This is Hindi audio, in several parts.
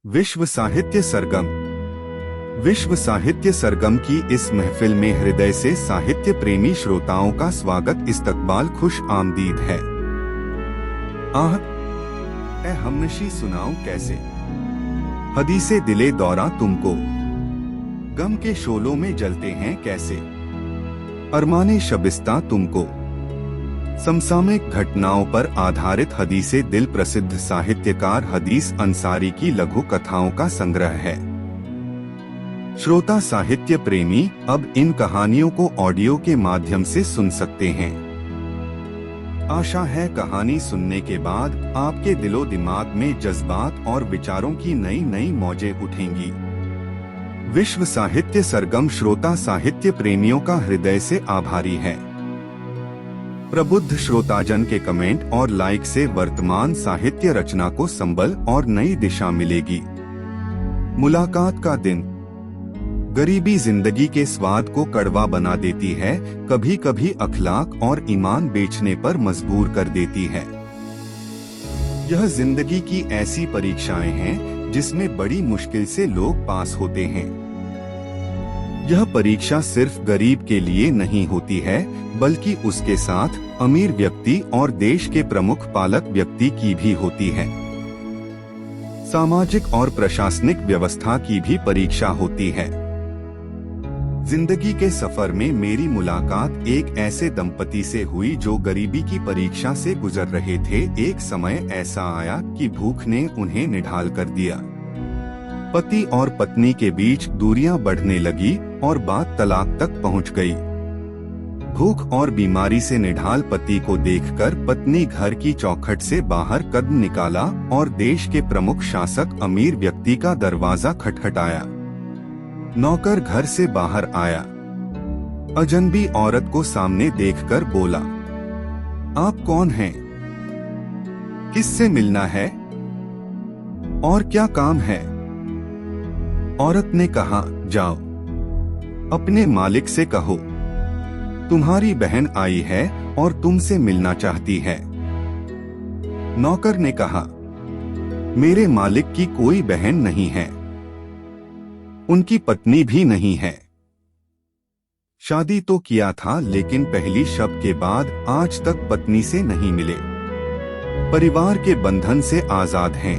विश्व साहित्य सरगम। विश्व साहित्य सरगम की इस महफिल में हृदय से साहित्य प्रेमी श्रोताओं का स्वागत इस्तकबाल खुश आमदीद है। आह ए हमनशी सुनाऊं कैसे हदीसे दिले दौरा तुमको, गम के शोलों में जलते हैं कैसे अरमाने शबिस्ता तुमको। समसामयिक घटनाओं पर आधारित हदीसे दिल प्रसिद्ध साहित्यकार हदीस अंसारी की लघु कथाओं का संग्रह है। श्रोता साहित्य प्रेमी अब इन कहानियों को ऑडियो के माध्यम से सुन सकते हैं। आशा है कहानी सुनने के बाद आपके दिलो दिमाग में जज्बात और विचारों की नई नई मौजें उठेंगी। विश्व साहित्य सरगम श्रोता साहित्य प्रेमियों का हृदय से आभारी है। प्रबुद्ध श्रोताजन के कमेंट और लाइक से वर्तमान साहित्य रचना को संबल और नई दिशा मिलेगी। मुलाकात का दिन। गरीबी जिंदगी के स्वाद को कड़वा बना देती है, कभी कभी अखलाक और ईमान बेचने पर मजबूर कर देती है। यह जिंदगी की ऐसी परीक्षाएं हैं जिसमें बड़ी मुश्किल से लोग पास होते हैं। यह परीक्षा सिर्फ गरीब के लिए नहीं होती है, बल्कि उसके साथ अमीर व्यक्ति और देश के प्रमुख पालक व्यक्ति की भी होती है। सामाजिक और प्रशासनिक व्यवस्था की भी परीक्षा होती है। जिंदगी के सफर में मेरी मुलाकात एक ऐसे दंपति से हुई जो गरीबी की परीक्षा से गुजर रहे थे। एक समय ऐसा आया कि भूख ने उन्हें निढाल कर दिया। पति और पत्नी के बीच दूरियां बढ़ने लगी और बात तलाक तक पहुंच गई। भूख और बीमारी से निढाल पति को देखकर पत्नी घर की चौखट से बाहर कदम निकाला और देश के प्रमुख शासक अमीर व्यक्ति का दरवाजा खटखटाया। नौकर घर से बाहर आया। अजनबी औरत को सामने देखकर बोला, आप कौन हैं? किससे मिलना है और क्या काम है? औरत ने कहा, जाओ अपने मालिक से कहो तुम्हारी बहन आई है और तुमसे मिलना चाहती है। नौकर ने कहा, मेरे मालिक की कोई बहन नहीं है, उनकी पत्नी भी नहीं है। शादी तो किया था, लेकिन पहली शब के बाद आज तक पत्नी से नहीं मिले। परिवार के बंधन से आजाद हैं।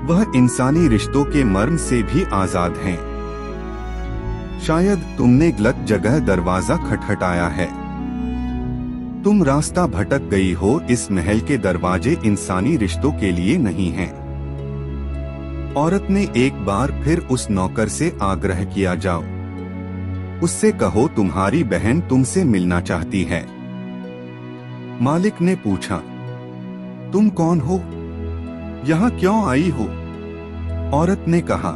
वह इंसानी रिश्तों के मर्म से भी आजाद हैं। शायद तुमने गलत जगह दरवाजा खटखटाया है। तुम रास्ता भटक गई हो। इस महल के दरवाजे इंसानी रिश्तों के लिए नहीं हैं। औरत ने एक बार फिर उस नौकर से आग्रह किया, जाओ उससे कहो तुम्हारी बहन तुमसे मिलना चाहती है। मालिक ने पूछा, तुम कौन हो? यहाँ क्यों आई हो? औरत ने कहा,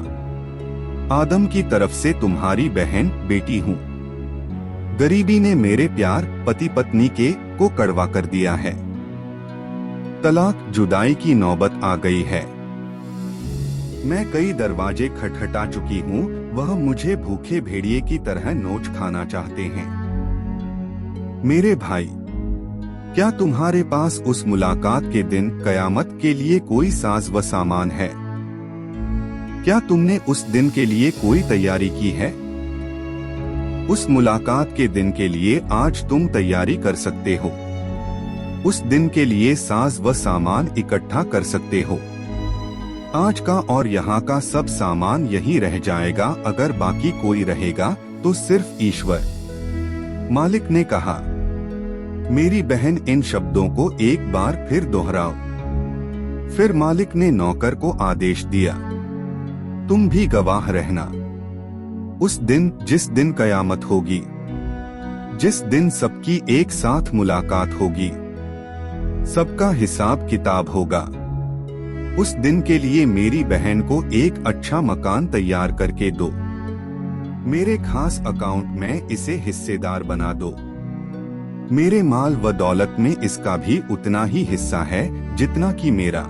आदम की तरफ से तुम्हारी बहन बेटी हूँ। गरीबी ने मेरे प्यार पति पत्नी को कड़वा कर दिया है। तलाक जुदाई की नौबत आ गई है। मैं कई दरवाजे खटखटा चुकी हूँ। वह मुझे भूखे भेड़िए की तरह नोच खाना चाहते हैं। मेरे भाई, क्या तुम्हारे पास उस मुलाकात के दिन कयामत के लिए कोई साज व सामान है? क्या तुमने उस दिन के लिए कोई तैयारी की है? उस मुलाकात के दिन के लिए आज तुम तैयारी कर सकते हो। उस दिन के लिए साज व सामान इकट्ठा कर सकते हो। आज का और यहाँ का सब सामान यहीं रह जाएगा। अगर बाकी कोई रहेगा तो सिर्फ ईश्वर। मालिक ने कहा, मेरी बहन इन शब्दों को एक बार फिर दोहराओ। फिर मालिक ने नौकर को आदेश दिया, तुम भी गवाह रहना। उस दिन जिस दिन कयामत होगी, जिस दिन सबकी एक साथ मुलाकात होगी, सबका हिसाब किताब होगा, उस दिन के लिए मेरी बहन को एक अच्छा मकान तैयार करके दो। मेरे खास अकाउंट में इसे हिस्सेदार बना दो। मेरे माल व दौलत में इसका भी उतना ही हिस्सा है जितना कि मेरा।